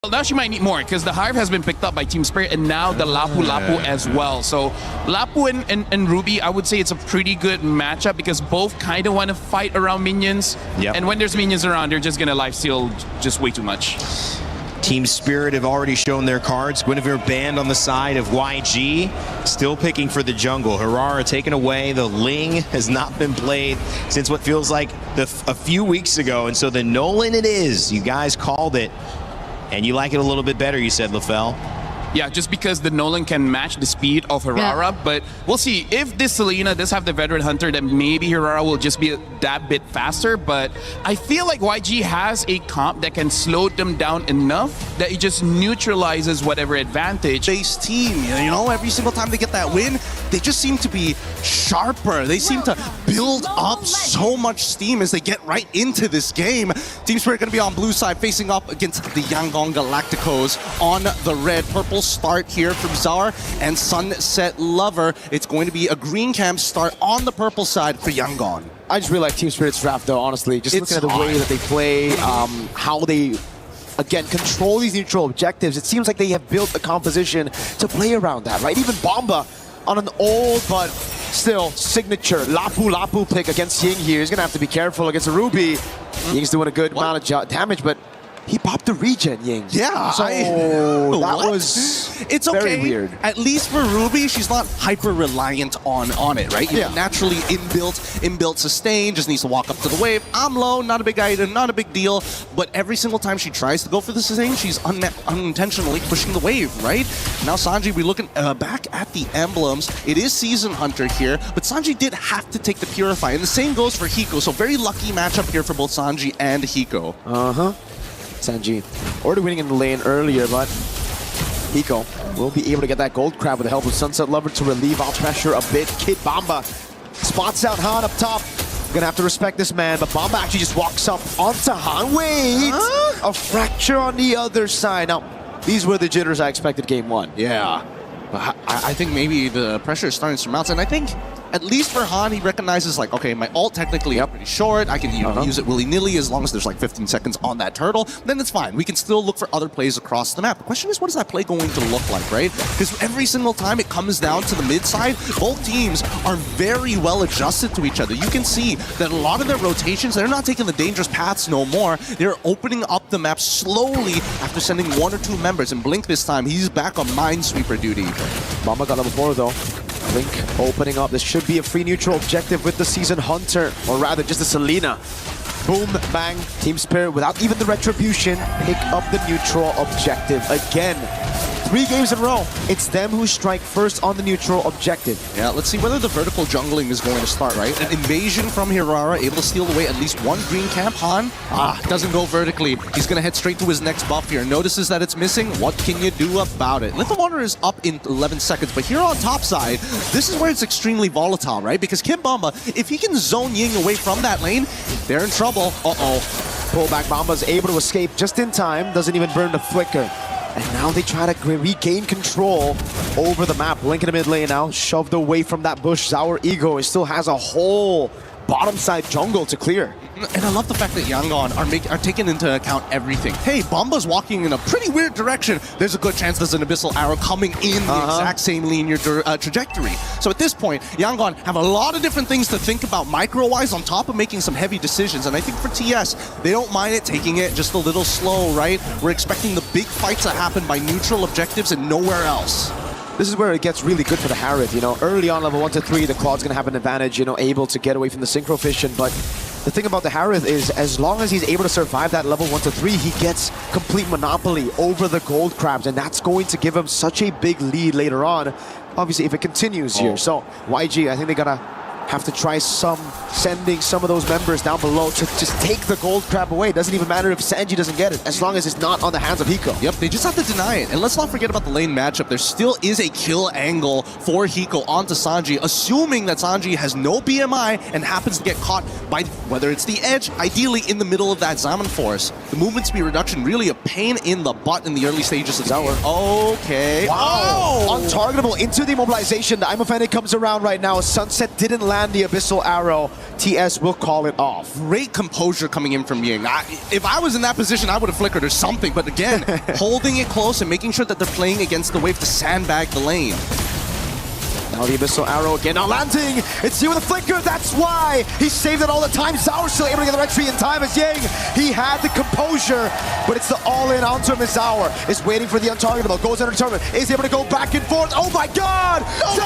Well, now she might need more because the Hive has been picked up by Team Spirit and now the Lapu Lapu as well. So Lapu and Ruby, I would say it's a pretty good matchup because both kind of want to fight around minions. Yep. And when there's minions around, they're just going to lifesteal just way too much. Team Spirit have already shown their cards. Guinevere banned on the side of YG, still picking for the jungle. Harara taken away. The Ling has not been played since what feels like a few weeks ago. And so the Nolan it is. You guys called it. And you like it a little bit better, you said, LaFell. Yeah, just because the Nolan can match the speed of Harara, but we'll see. If this Selena does have the Veteran Hunter, then maybe Harara will just be that bit faster, but I feel like YG has a comp that can slow them down enough that it just neutralizes whatever advantage. Base team, you know, every single time they get that win, they just seem to be sharper. They seem to build up so much steam as they get right into this game. Team Spirit going to be on blue side facing up against the Yangon Galacticos on the red. Purple start here from Zar and Sunset Lover. It's going to be a green camp start on the purple side for Yangon. I just really like Team Spirit's draft though, honestly. Just looking at the way that they play, how they, again, control these neutral objectives. It seems like they have built a composition to play around that, right? Even Bomba on an old but still signature Lapu Lapu pick against Ying here. He's going to have to be careful against a Ruby. Ying's doing a good amount of damage, but he popped the regen, Ying. Yeah. So that was it's okay. Very weird. At least for Ruby, she's not hyper reliant on it, right? You know, naturally inbuilt sustain, just needs to walk up to the wave. I'm low, not a big item, not a big deal. But every single time she tries to go for the sustain, she's unintentionally pushing the wave, right? Now Sanji, we're looking back at the emblems. It is Season Hunter here, but Sanji did have to take the Purify, and the same goes for Hiko. So very lucky matchup here for both Sanji and Hiko. Sanji already winning in the lane earlier, but Hiko will be able to get that gold crab with the help of Sunset Lover to relieve off pressure a bit. Kid Bomba spots out Han up top. Gonna have to respect this man, but Bomba actually just walks up onto Han. Wait! A fracture on the other side. Now, these were the jitters I expected game one. Yeah. But I think maybe the pressure is starting to surmount, and I think at least for Han, he recognizes like, okay, my ult technically is pretty short. I can use it willy-nilly as long as there's like 15 seconds on that turtle. Then it's fine. We can still look for other plays across the map. The question is, what is that play going to look like, right? Because every single time it comes down to the mid side, both teams are very well adjusted to each other. You can see that a lot of their rotations, they're not taking the dangerous paths no more. They're opening up the map slowly after sending 1 or 2 members. And Blink this time, he's back on Minesweeper duty. Bomba got level 4 though. Blink opening up. This should be a free neutral objective with the Season Hunter, or rather just the Selena. Boom, bang, Team Spirit without even the retribution pick up the neutral objective again. 3 games in a row. It's them who strike first on the neutral objective. Yeah, let's see whether the vertical jungling is going to start, right? An invasion from Harara, able to steal away at least 1 green camp. Han, doesn't go vertically. He's going to head straight to his next buff here. Notices that it's missing. What can you do about it? Little Water is up in 11 seconds, but here on top side, this is where it's extremely volatile, right? Because Kid Bomba, if he can zone Ying away from that lane, they're in trouble. Pullback Bomba's able to escape just in time. Doesn't even burn the flicker. And now they try to regain control over the map. Link in the mid lane now, shoved away from that bush. Sour Ego still has a whole bottom side jungle to clear. And I love the fact that Yangon are taking into account everything. Hey, Bomba's walking in a pretty weird direction. There's a good chance there's an Abyssal Arrow coming in the exact same linear trajectory. So at this point, Yangon have a lot of different things to think about micro-wise on top of making some heavy decisions. And I think for TS, they don't mind it, taking it just a little slow, right? We're expecting the big fights to happen by neutral objectives and nowhere else. This is where it gets really good for the Harith, you know. Early on, level 1 to 3, the Claude's gonna have an advantage, you know, able to get away from the Synchro Fission, but the thing about the Harith is, as long as he's able to survive that level 1 to 3, he gets complete monopoly over the gold crabs, and that's going to give him such a big lead later on, obviously, if it continues here. So, YG, I think they gotta have to try sending some of those members down below to just take the gold crab away. It doesn't even matter if Sanji doesn't get it, as long as it's not on the hands of Hiko. Yep, they just have to deny it. And let's not forget about the lane matchup. There still is a kill angle for Hiko onto Sanji, assuming that Sanji has no BMI and happens to get caught by whether it's the edge, ideally in the middle of that Zaman Force. The movement speed reduction, really a pain in the butt in the early stages of the game. Okay. Wow! Untargetable into the immobilization. The Imofanic comes around right now. Sunset didn't land the Abyssal Arrow. TS will call it off. Great composure coming in from Ying. If I was in that position, I would have flickered or something. But again, holding it close and making sure that they're playing against the wave to sandbag the lane. Now the Abyssal Arrow again, not landing. It's you with a flicker, that's why he saved it all the time. Zaur's still able to get the entry in time as Ying. He had the composure, but it's the all-in onto him as Zaur is waiting for the untargetable. Goes under tournament, is able to go back and forth. Oh my god! Zaur!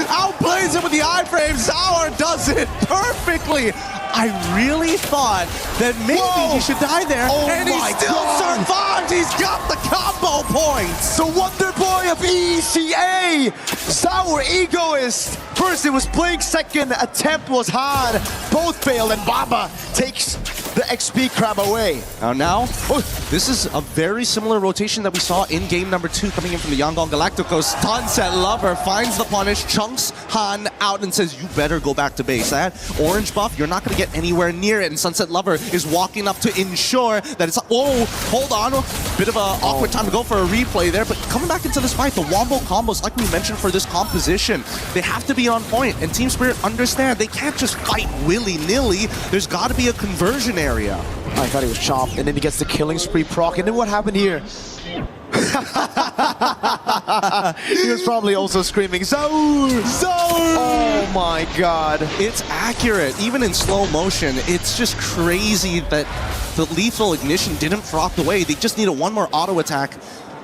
Outplays him with the iframe. Zaur does it perfectly. I really thought that maybe he should die there, and he still survived. He's got the combo points. The Wonder Boy of ECA, Zaur Egoist. First it was Blink, second attempt was Han. Both failed, and Baba takes the XP crab away. Now, this is a very similar rotation that we saw in game number 2 coming in from the Yangon Galacticos. Sunset Lover finds the punish, chunks Han out and says, you better go back to base. That orange buff, you're not going to get anywhere near it. And Sunset Lover is walking up to ensure that it's, hold on. Bit of an awkward time to go for a replay there. But coming back into this fight, the wombo combos, like we mentioned for this composition, they have to be on point. And Team Spirit understand they can't just fight willy-nilly. There's got to be a conversion area. I thought he was chopped, and then he gets the killing spree proc. And then what happened here? He was probably also screaming, Zaur! Zaur! Oh my god. It's accurate, even in slow motion. It's just crazy that the lethal ignition didn't proc away. They just needed one more auto attack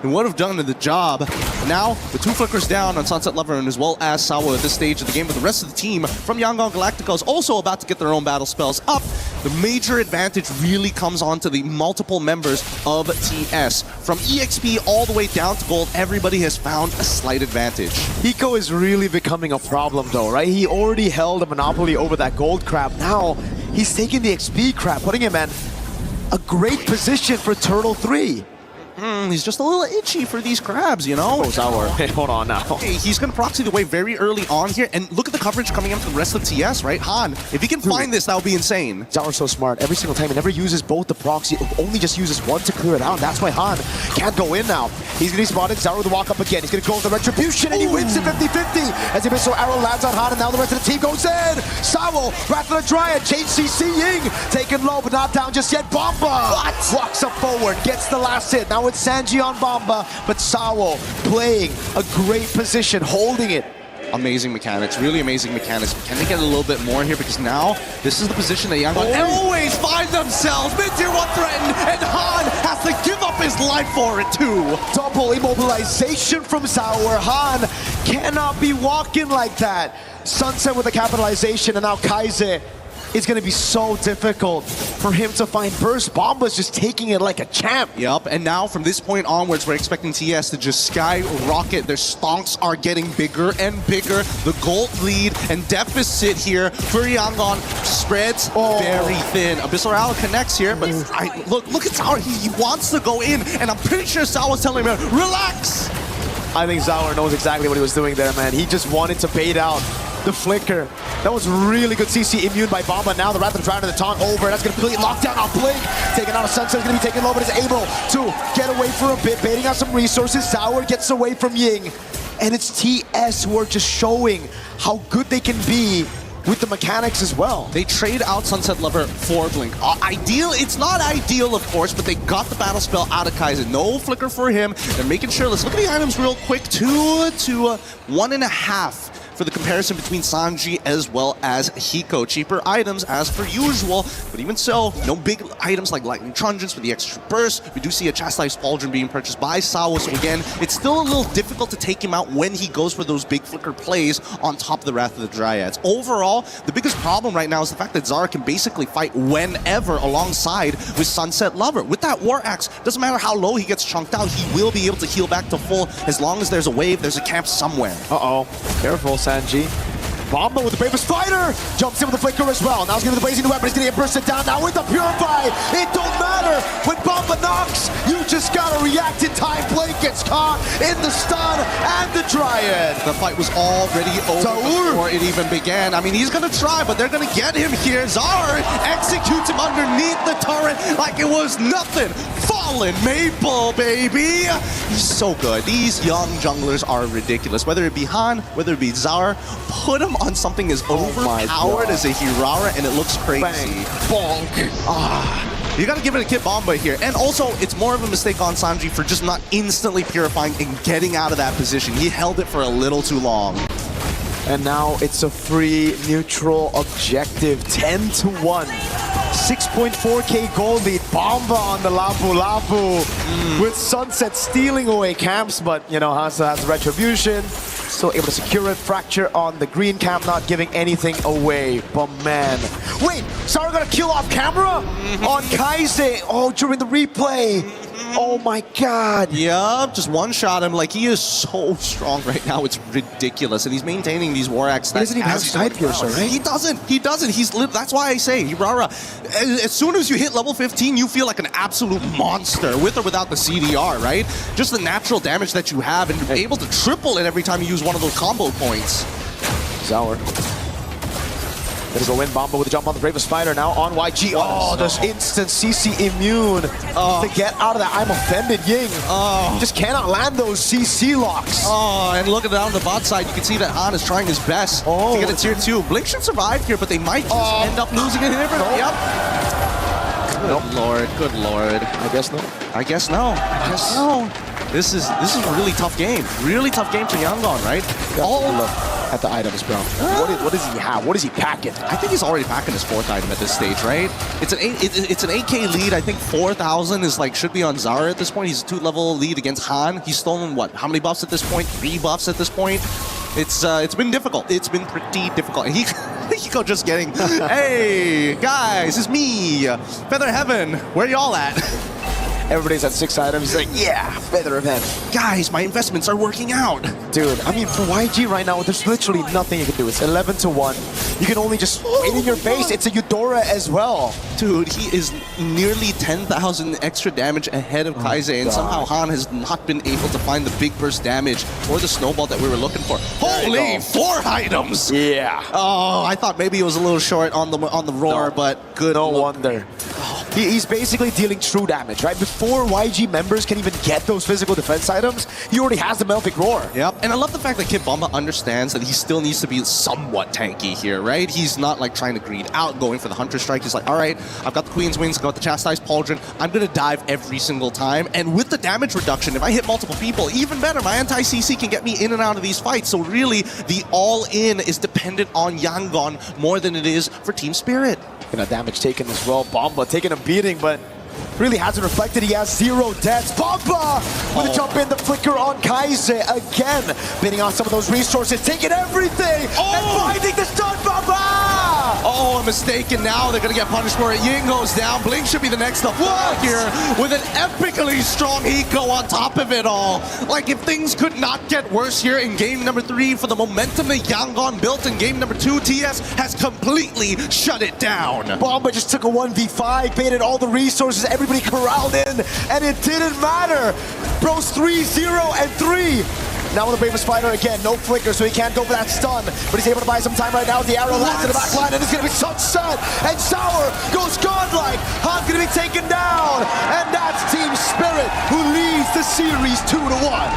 and would have done the job. Now, the 2 flickers down on Sunset Lover and as well as Sawa at this stage of the game, but the rest of the team from Yangon Galacticos also about to get their own battle spells up. The major advantage really comes on to the multiple members of TS. From EXP all the way down to gold, everybody has found a slight advantage. Hiko is really becoming a problem though, right? He already held a monopoly over that gold crab. Now, he's taking the XP crab, putting him in a great position for Turtle 3. He's just a little itchy for these crabs, you know? Oh, Zaur. Hey, hold on now. Okay, he's going to proxy the wave very early on here, and look at the coverage coming in from the rest of TS, right? Han, if he can find this, that would be insane. Zaur's so smart. Every single time, he never uses both the proxy, only just uses one to clear it out. That's why Han can't go in now. He's going to be spotted. Zaur with the walk up again. He's going to go with the retribution, and he wins it 50-50. As the Abyssal Arrow lands on Han, and now the rest of the team goes in. Sawo, Wrath of the Dryad, JCC Ying, taken low, but not down just yet. Bomba walks up forward, gets the last hit. Now it's Sanji on Bomba, but Sawo playing a great position, holding it. Amazing mechanics, really amazing mechanics. Can they get a little bit more here? Because now, this is the position that Yangon always find themselves. Mid-tier 1 threatened, and Han has to give up his life for it too. Double immobilization from Zaur. Han cannot be walking like that. Sunset with a capitalization, and now Kaize. It's going to be so difficult for him to find burst. Bomba's just taking it like a champ. Yep, and now from this point onwards, we're expecting TS to just skyrocket. Their stonks are getting bigger and bigger. The gold lead and deficit here for Yangon spreads very thin. Abyssal Arrow connects here, but look at Zaur. He wants to go in, and I'm pretty sure Zaur was telling him, relax. I think Zaur knows exactly what he was doing there, man. He just wanted to bait out the flicker. That was really good CC immune by Bomba. Now the Wrath of the Dryad and the taunt over. That's going to completely lock down on Blink. Taking out a Sunset is going to be taken low, but is able to get away for a bit, baiting out some resources. Zaur gets away from Ying. And it's TS who are just showing how good they can be with the mechanics as well. They trade out Sunset Lover for Blink. It's not ideal, of course, but they got the battle spell out of Kaizen. No flicker for him. They're making sure. Let's look at the items real quick. 2 to 1.5. For the comparison between Sanji as well as Hiko. Cheaper items as per usual, but even so, no big items like Lightning Truncheons for the extra burst. We do see a Chastised Pauldron being purchased by Sawa, so again, it's still a little difficult to take him out when he goes for those big flicker plays on top of the Wrath of the Dryads. Overall, the biggest problem right now is the fact that Zara can basically fight whenever alongside with Sunset Lover. With that War Axe, doesn't matter how low he gets chunked out, he will be able to heal back to full as long as there's a wave, there's a camp somewhere. Uh-oh, careful, Sanji. Bomba with the Bravest Fighter! Jumps in with the Flicker as well. Now he's going to the Blazing Weapon. He's going to get bursted down now with the Purify. It don't matter. When Bomba knocks, you just gotta react in time. Blake gets caught in the stun and the Dryad. The fight was already over before it even began. I mean, he's gonna try, but they're gonna get him here. Zaur executes him underneath the turret like it was nothing. Fallen Maple, baby! He's so good. These young junglers are ridiculous. Whether it be Han, whether it be Zaur, put him on something as overpowered as a Hirara, and it looks crazy. Bang. Bonk. You gotta give it a Kid Bomba here. And also, it's more of a mistake on Sanji for just not instantly purifying and getting out of that position. He held it for a little too long. And now it's a free neutral objective, 10-1. 6.4k gold lead. Bomba on the Lapu Lapu with Sunset stealing away camps, but you know, Hansa has retribution. Still able to secure it. Fracture on the green camp, not giving anything away. But man, wait, Zaur gonna kill off camera on Kaise. Oh, during the replay. Oh my god. Yup, just one-shot him. Like, he is so strong right now. It's ridiculous. And he's maintaining these War Axe. He doesn't even have side piercer, right? He doesn't. That's why I say, Hirara, as soon as you hit level 15, you feel like an absolute monster, with or without the CDR, right? Just the natural damage that you have, and you're able to triple it every time you use one of those combo points. Zaur. Gonna go in, Bomba with a jump on the Bravest Spider, now on YG. Oh, this instant CC immune to get out of that I'm offended Ying. Just cannot land those CC locks. Oh, and looking down the bot side, you can see that Han is trying his best to get a tier 2. Blink should survive here, but they might just end up losing it here. Yep. Good lord, good lord. I guess no. I guess no. This is a really tough game. Really tough game for Yangon, right? Look at the items, bro. What does he have? What is he packing? I think he's already packing his 4th item at this stage, right? It's an 8k lead. I think 4,000 is like should be on Zaur at this point. He's a 2-level lead against Han. He's stolen what? How many buffs at this point? 3 buffs at this point. It's been difficult. It's been pretty difficult. And Hiko just getting, hey guys, it's me, Feather Heaven. Where y'all at? Everybody's at 6 items. He's like, yeah, Feather of Heaven. Guys, my investments are working out. Dude, I mean, for YG right now, there's literally nothing you can do. It's 11-1. You can only just wait in your base. It's a Eudora as well. Dude, he is nearly 10,000 extra damage ahead of Kaise, and somehow Han has not been able to find the big burst damage or the snowball that we were looking for. Holy, 4 items! Yeah. Oh, I thought maybe it was a little short on the roar, but good. No wonder. He's basically dealing true damage, right? Before YG members can even get those physical defense items, he already has the Melvic Roar. Yep, and I love the fact that Kid Bomba understands that he still needs to be somewhat tanky here, right? He's not like trying to greed out, going for the Hunter Strike. He's like, all right, I've got the Queen's Wings, I've got the Chastised Pauldron, I'm gonna dive every single time. And with the damage reduction, if I hit multiple people, even better, my anti-CC can get me in and out of these fights. So really, the all-in is dependent on Yangon more than it is for Team Spirit. Gonna damage taken as well. Bomba taking a beating, but really hasn't reflected. He has 0 deaths. Bomba with a jump in, the flicker on Kaise again. Bidding on some of those resources, taking everything and finding the stun. Bomba! Oh, a mistake, and now they're gonna get punished for it. Ying goes down. Blink should be the next to fall here with an epically strong Hiko on top of it all. Like, if things could not get worse here in game number 3 for the momentum that Yangon built in game number 2, TS has completely shut it down. Bomba just took a 1v5, baited all the resources, everybody corralled in, and it didn't matter. Bro's 3-0-3. Now with the Bravest Spider again, no flicker, so he can't go for that stun, but he's able to buy some time right now. The arrow lands in the back line, and it's gonna be Sunset, and Zaur goes godlike. Han's gonna be taken down, and that's Team Spirit, who leads the series 2-1.